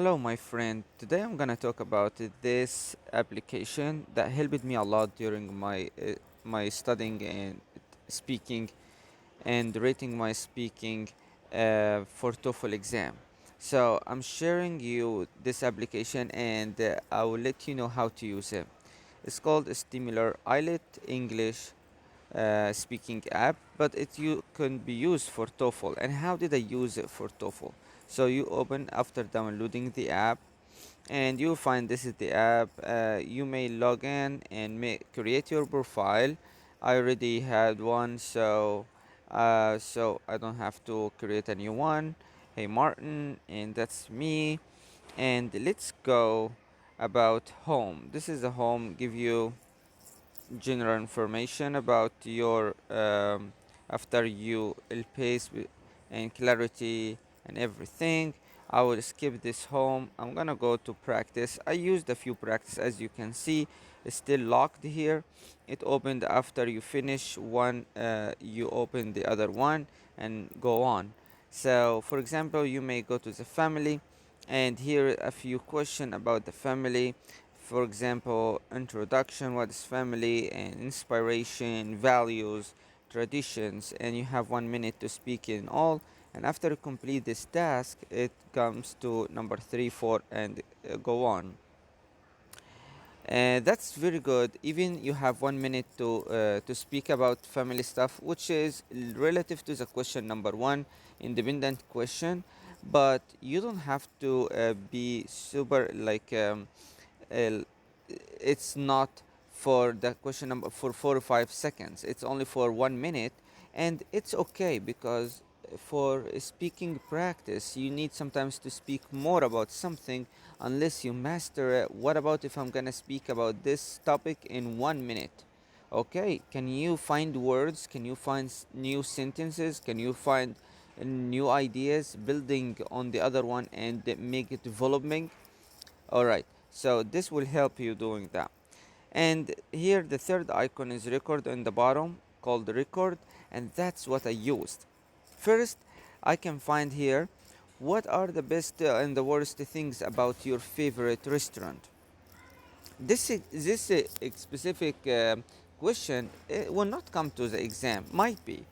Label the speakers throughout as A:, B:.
A: Hello, my friend. Today I'm gonna talk about this application that helped me a lot during my studying and speaking and rating my speaking for TOEFL exam. So I'm sharing you this application and I will let you know how to use it. It's called Stimuler IELTS English speaking app, but you can be used for TOEFL. And how did I use it for TOEFL? So you open after downloading the app, and you'll find this is the app. You may log in and create your profile. I already had one, so I don't have to create a new one. Hey Martin, and that's me. And let's go about home. This is the home. Give you general information about your after you pace and clarity and everything. I will skip this home. I'm gonna go to practice. I used a few practice. As you can see, it's still locked here. It opened after you finish one, you open the other one and go on. So for example, you may go to the family, and here a few questions about the family. For example, introduction, what is family, and inspiration, values, traditions, and you have 1 minute to speak in all. And after you complete this task, it comes to number 3, 4, and go on. That's very good. Even you have 1 minute to speak about family stuff, which is relative to the question number one, independent question, but you don't have to be super uh, it's not for the question number for 4 or 5 seconds. It's only for 1 minute, and it's okay because for speaking practice you need sometimes to speak more about something unless you master it. What about if I'm gonna speak about this topic in 1 minute? Okay, can you find words? Can you find new sentences? Can you find new ideas building on the other one and make it developing? All right, so this will help you doing that. And here the third icon is record in the bottom, called record, and that's what I used. First, I can find here what are the best and the worst things about your favorite restaurant. This specific question will not come to the exam, might be.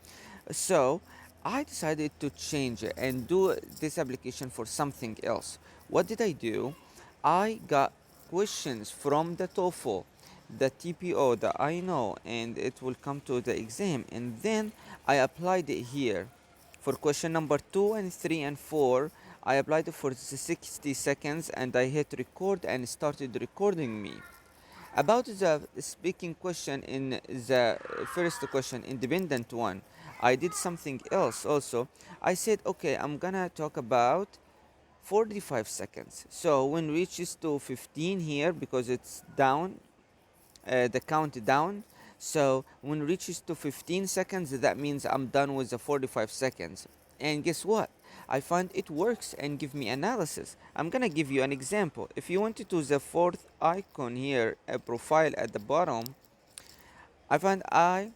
A: So I decided to change it and do this application for something else. What did I do? I got questions from the TOEFL, the TPO that I know, and it will come to the exam. And then I applied it here. For question number 2 and 3 and 4, I applied it for 60 seconds and I hit record and started recording me. About the speaking question in the first question, independent one, I did something else also. I said, okay, I'm gonna talk about 45 seconds. So when reaches to 15 here, because it's down, the countdown. So when it reaches to 15 seconds, that means I'm done with the 45 seconds. And guess what? I find it works and give me analysis. I'm gonna give you an example. If you went to the fourth icon here, a profile at the bottom, I find I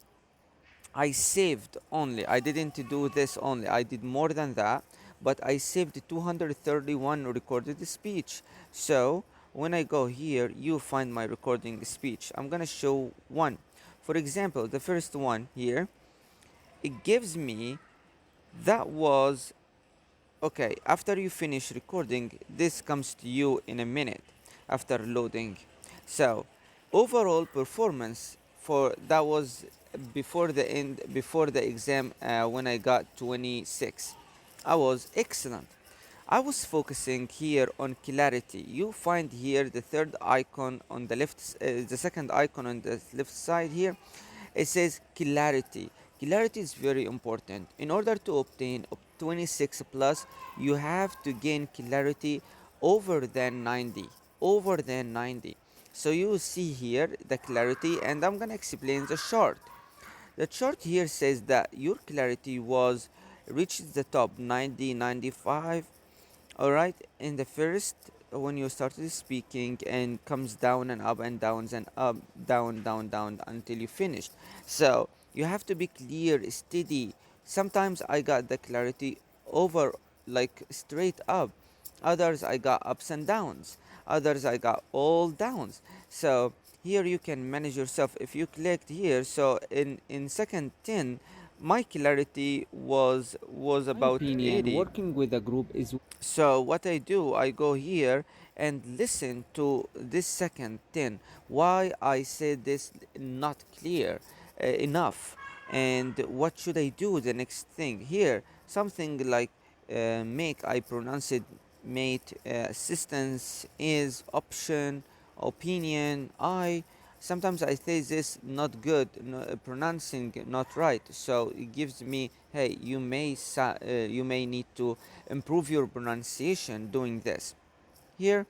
A: saved only. I didn't do this only. I did more than that, but I saved 231 recorded speech. So when I go here, you find my recording speech. I'm gonna show one. For example, the first one here, it gives me that was okay. After you finish recording, this comes to you in a minute after loading. So overall performance for that was before the exam, when I got 26, I was excellent. I was focusing here on clarity. You find here the third icon on the left, the second icon on the left side here. It says clarity. Clarity is very important. In order to obtain 26 plus, you have to gain clarity over than 90. Over than 90. So you see here the clarity, and I'm gonna explain the chart. The chart here says that your clarity was reached the top 90, 95. All right, in the first, when you started speaking, and comes down and up and downs and up, down, down, down until you finished. So you have to be clear, steady. Sometimes I got the clarity over, like straight up, Others I got ups and downs. Others I got all downs. So here you can manage yourself. If you clicked here, so in second 10, my clarity was about 80. So what I do, I go here and listen to this second 10. Why I said this not clear enough, and what should I do the next thing here? Something like make, I pronounce it mate, assistance is option, opinion. I sometimes I say this not good, no, pronouncing not right. So it gives me, hey, you may need to improve your pronunciation doing this. Here,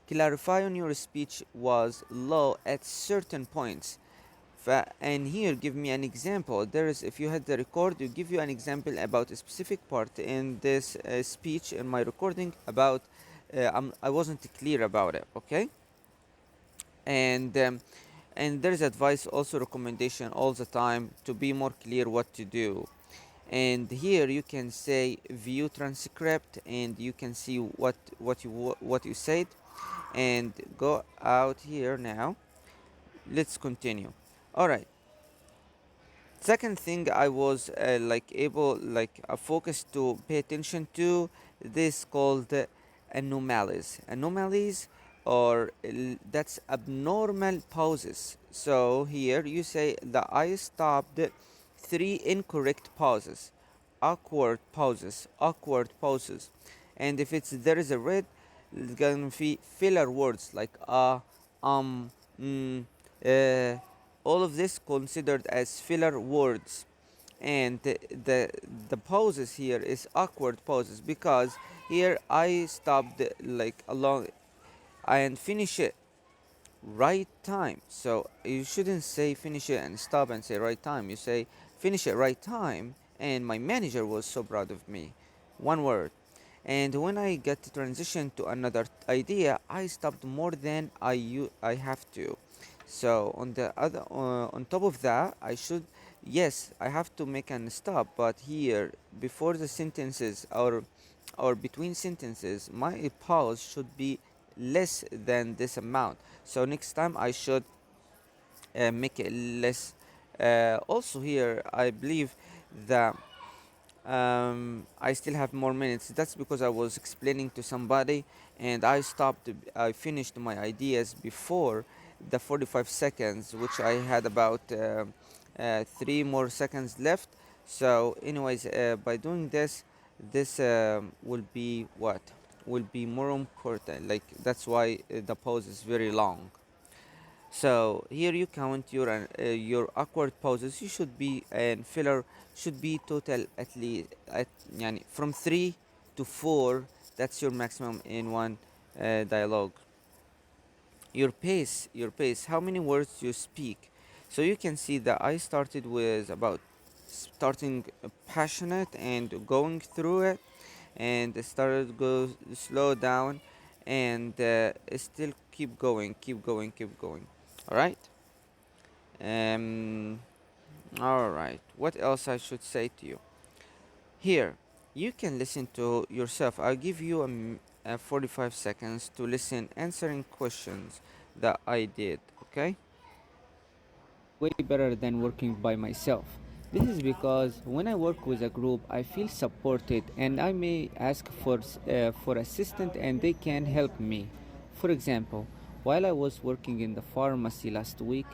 A: clarify on your speech was low at certain points. And here, give me an example. There is, if you had the record, you give you an example about a specific part in this speech in my recording about. I wasn't clear about it. Okay, and there's advice also recommendation all the time to be more clear what to do. And here you can say view transcript, and you can see what you said, and go out here now. Let's continue. All right. Second thing I was focused to pay attention to, this called anomalies, or that's abnormal pauses. So here you say that I stopped three incorrect pauses, awkward pauses, and if it's there is a red, it's gonna be filler words like mm, uh, all of this considered as filler words. And the pauses here is awkward pauses, because here I stopped like along and finish it right time. So you shouldn't say finish it and stop and say right time. You say finish it right time. And my manager was so proud of me. One word. And when I get to transition to another idea, I stopped more than I have to. So on top of that, I should, yes, I have to make an stop. But here, before the sentences, or between sentences, my pause should be less than this amount. So next time I should make it less. Also here, I believe that I still have more minutes. That's because I was explaining to somebody, and I stopped. I finished my ideas before the 45 seconds, which I had about 3 more seconds left. So, anyways, by doing this, this will be what will be more important. Like that's why the pause is very long. So here you count your awkward pauses. You should be, and filler should be total at least at yani, from 3 to 4. That's your maximum in one dialogue. Your pace, how many words you speak. So you can see that I started with about starting passionate and going through it, and started go slow down, and still keep going. All right. um all right, what else I should say to you here? You can listen to yourself. I'll give you 45 seconds to listen answering questions that I did. Okay.
B: Way better than working by myself. This is because when I work with a group, I feel supported and I may ask for assistance and they can help me. For example, while I was working in the pharmacy last week,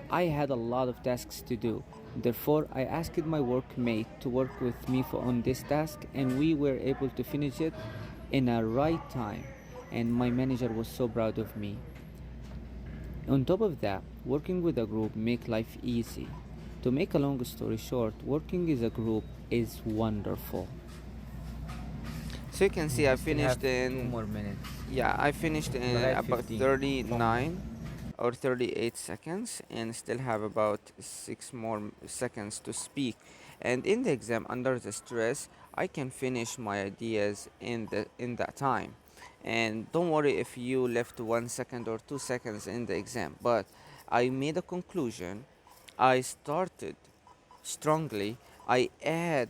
B: I had a lot of tasks to do. Therefore, I asked my workmate to work with me on this task and we were able to finish it in a right time. And my manager was so proud of me. On top of that, working with a group make life easy. To make a long story short, working as a group is wonderful.
A: So you can see I
B: I still have
A: finished
B: 2
A: in,
B: more minutes,
A: yeah, I finished
B: but
A: in
B: I have
A: about
B: 15.
A: 39 or 38 seconds, and still have about 6 more seconds to speak. And in the exam, under the stress, I can finish my ideas in that time. And don't worry if you left 1 second or 2 seconds in the exam, but I made a conclusion. I started strongly. I add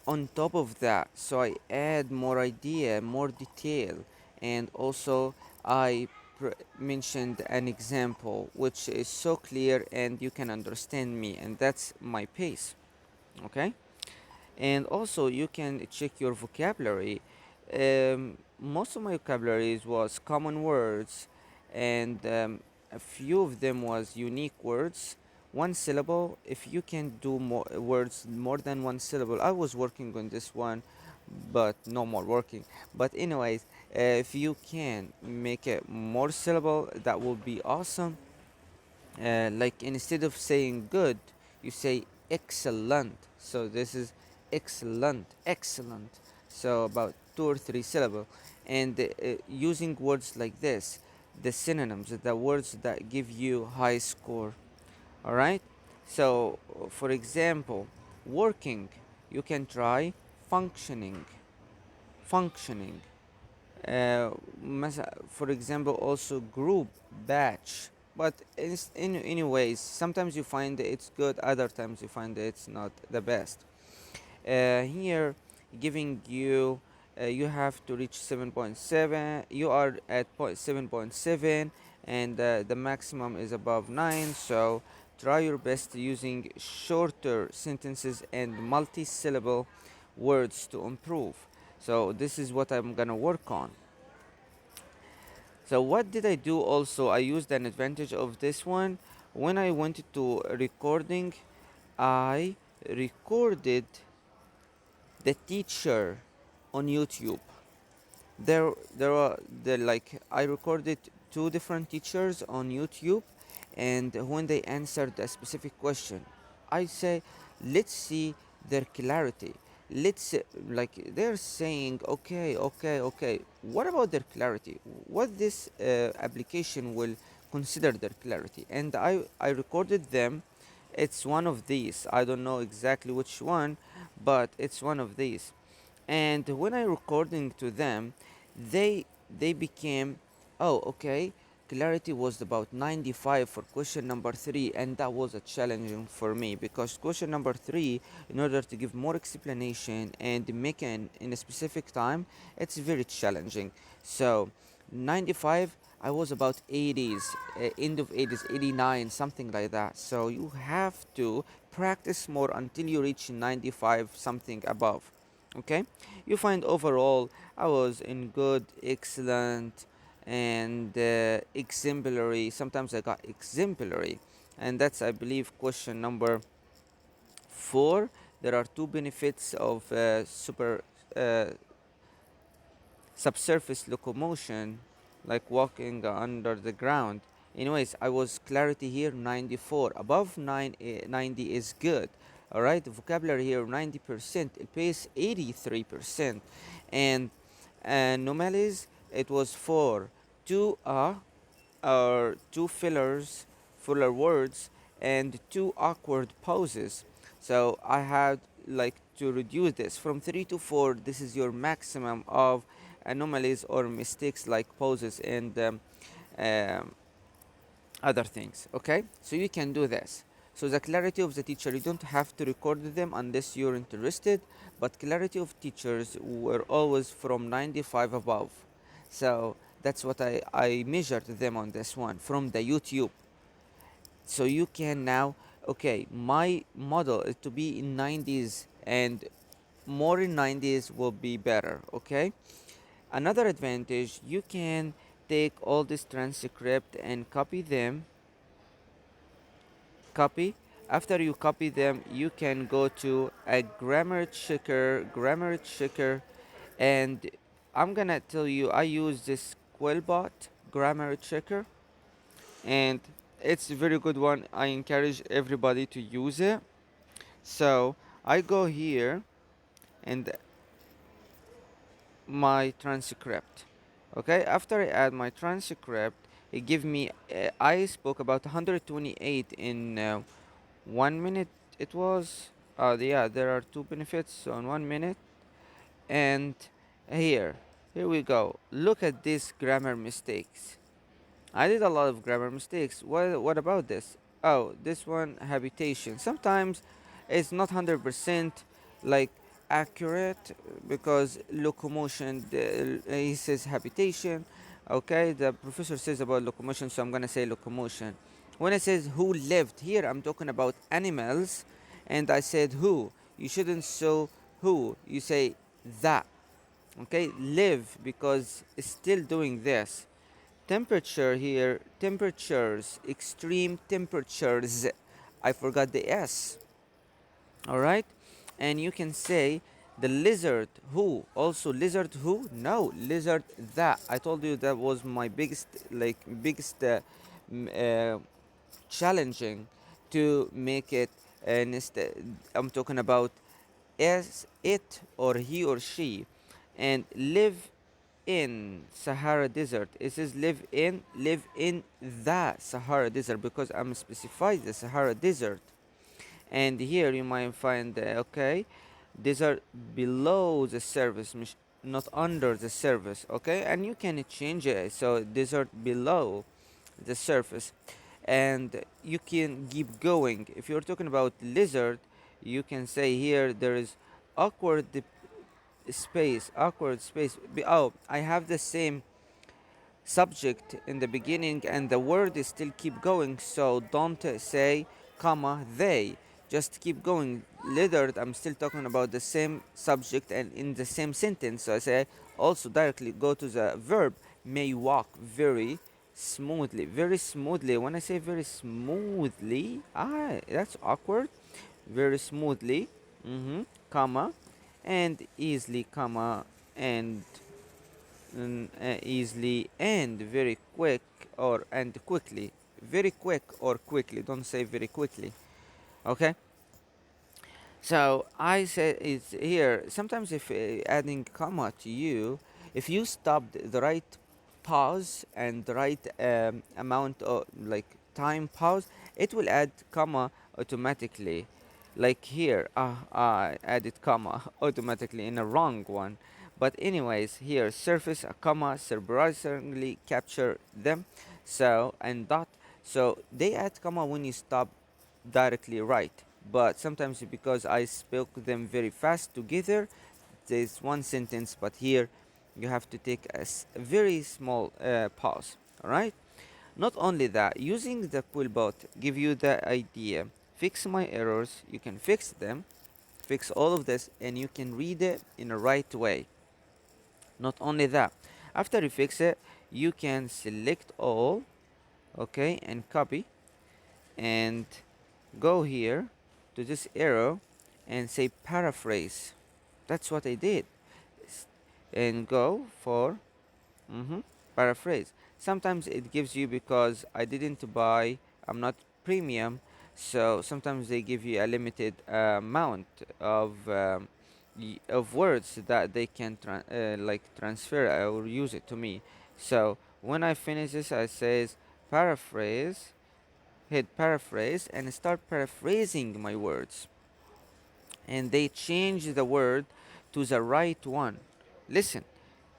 A: on top of that, so I add more idea, more detail, and also I mentioned an example which is so clear and you can understand me, and that's my pace. Okay, and also you can check your vocabulary. Most of my vocabularies was common words, and a few of them was unique words, one syllable. If you can do more words more than one syllable, I was working on this one, but no more working. But anyways, if you can make it more syllable, that would be awesome. Like instead of saying good, you say excellent. So this is excellent, excellent. So about two or three syllable, and using words like this, the synonyms, the words that give you high score. All right. So for example, working, you can try functioning, functioning. uh, for example, also group, batch. But in anyways, sometimes you find it's good, other times you find it's not the best. Here giving you, you have to reach 7.7, you are at 7.7, and the maximum is above 9. So try your best using shorter sentences and multi-syllable words to improve. So this is what I'm gonna work on. So what did I do also? I used an advantage of this one. When I went to recording, I recorded the teacher on YouTube. There are the like I recorded two different teachers on YouTube, and when they answered a specific question, I say, let's see their clarity. Let's like they're saying, okay, okay, okay. What about their clarity? What this application will consider their clarity? And I recorded them. It's one of these. I don't know exactly which one, but it's one of these. And when I recording to them, they became, oh, okay, clarity was about 95 for question number 3, and that was a challenging for me because question number 3, in order to give more explanation and make it in a specific time, it's very challenging. So 95, I was about 80s, end of 80s, 89, something like that. So you have to practice more until you reach 95, something above. Okay, you find overall I was in good, excellent, and exemplary. Sometimes I got exemplary, and that's, I believe, question number 4. There are two benefits of super uh, subsurface locomotion, like walking under the ground. Anyways, I was clarity here 94. Above 90 is good. All right, vocabulary here 90%, pace 83%, and anomalies it was 4. Two or two filler words, and two awkward pauses. So I had like to reduce this from 3 to 4. This is your maximum of anomalies or mistakes like pauses and um, other things. Okay, so you can do this. So the clarity of the teacher, you don't have to record them unless you're interested, but clarity of teachers were always from 95 above. So that's what I measured them on this one from the YouTube. So you can now, okay, my model is to be in 90s, and more in 90s will be better. Okay, another advantage, you can take all this transcript and copy them. Copy. After you copy them, you can go to a grammar checker, and I'm gonna tell you, I use this Quillbot grammar checker, and it's a very good one. I encourage everybody to use it. So I go here and my transcript. Okay, after I add my transcript, it give me, I spoke about 128 in 1 minute. It was, yeah, there are two benefits on 1 minute. And here we go. Look at these grammar mistakes. I did a lot of grammar mistakes. What about this? Oh, this one, habitation. Sometimes it's not 100% like accurate because locomotion, he says habitation. Okay, the professor says about locomotion, so I'm gonna say locomotion. When it says who lived, here I'm talking about animals, and I said who. You shouldn't say who, you say that. Okay, live because it's still doing this. Temperature here, temperatures, extreme temperatures. I forgot the S. All right, and you can say the lizard who, also lizard who, no, lizard that. I told you that was my biggest, like biggest challenging to make it. And I'm talking about as it or he or she. And live in Sahara Desert, it says live in the Sahara Desert because I'm specified the Sahara Desert. And here you might find okay, these are below the surface, not under the surface. Okay, and you can change it, so these are below the surface. And you can keep going. If you're talking about lizard, you can say here there is awkward space, awkward space. Oh, I have the same subject in the beginning and the word is still keep going, so don't say comma they, just keep going. Lizard, I'm still talking about the same subject and in the same sentence, so I say also directly go to the verb, may walk very smoothly. Very smoothly, when I say very smoothly, that's awkward. Very smoothly, comma, and easily, comma, and easily, and very quick, or and quickly. Very quick or quickly, don't say very quickly. Okay, so I said it's here. Sometimes if adding comma to you, if you stopped the right pause and the right amount of like time pause, it will add comma automatically. Like here, I added comma automatically in a wrong one. But anyways, here surface a comma surprisingly capture them. So and dot. So they add comma when you stop directly right, but sometimes because I spoke them very fast together, there's one sentence, but here you have to take a very small pause. All right. Not only that, using the quillbot give you the idea. Fix my errors. You can fix them, fix all of this, and you can read it in a right way. Not only that, after you fix it, you can select all, okay, and copy and go here to this arrow and say paraphrase. That's what I did. And go for mhm, paraphrase. Sometimes it gives you because I didn't buy, I'm not premium, so sometimes they give you a limited amount of words that they can like transfer or use it to me. So when I finish this, I says paraphrase, hit paraphrase and start paraphrasing my words, and they change the word to the right one. Listen,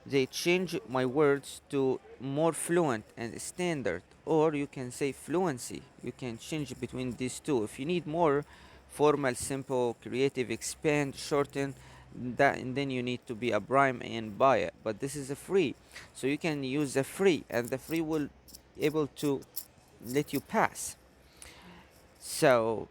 A: they change my words to more fluent and standard, or you can say fluency. You can change between these two. If you need more formal, simple, creative, expand, shorten, that, and then you need to be a prime and buy it. But this is a free, so you can use the free, and the free will able to let you pass. So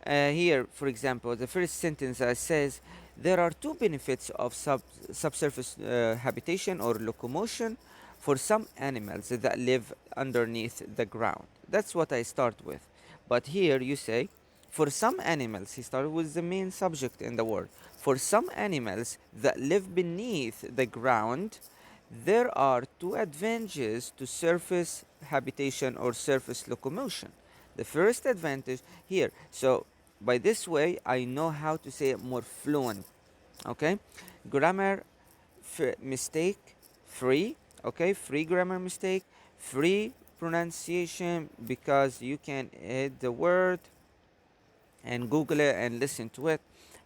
A: here, for example, the first sentence says there are two benefits of subsurface habitation or locomotion for some animals that live underneath the ground. That's what I start with. But here you say, for some animals, he started with the main subject in the word. For some animals that live beneath the ground, there are two advantages to surface habitation or surface locomotion. The first advantage here, so by this way, I know how to say it more fluent. Okay, grammar mistake free. Okay, free grammar mistake, free pronunciation because you can hit the word and Google it and listen to it.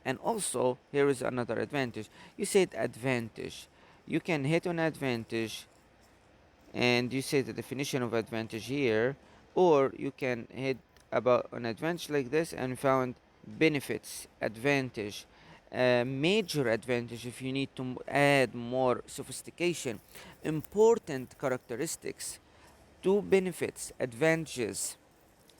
A: And also, here is another advantage. You said advantage. You can hit on advantage and you say the definition of advantage here, or you can hit about an advantage like this and found benefits, advantage, major advantage if you need to add more sophistication, important characteristics, two benefits, advantages.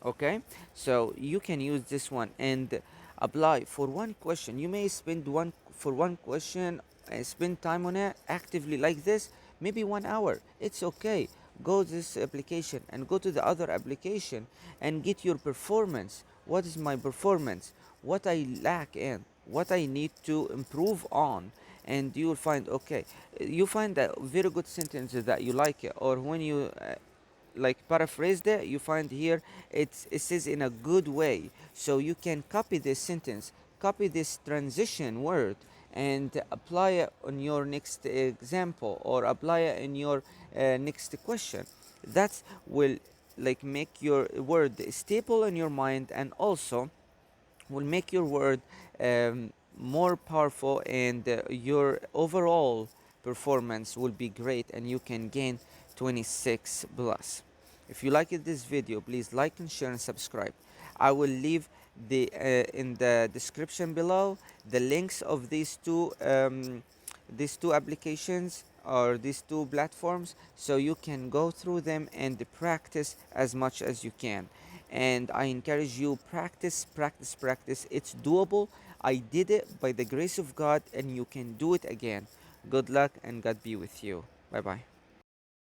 A: Okay, so you can use this one and apply for one question. You may spend one for one question, spend time on it actively like this, maybe 1 hour. It's okay. Go this application and go to the other application and get your performance. What is my performance? What I lack in, what I need to improve on. And you will find, okay, you find a very good sentence that you like it, or when you like paraphrased it, you find here it says in a good way, so you can copy this sentence, copy this transition word, and apply it on your next example, or apply it in your next question. That will like make your word stable in your mind, and also will make your word more powerful, and your overall performance will be great, and you can gain 26 plus. If you liked this video, please like and share and subscribe. I will leave the in the description below the links of these two applications, or these two platforms, so you can go through them and practice as much as you can. And I encourage you, practice, practice, practice. It's doable. I did it by the grace of God, and you can do it again. Good luck, and God be with you. Bye bye.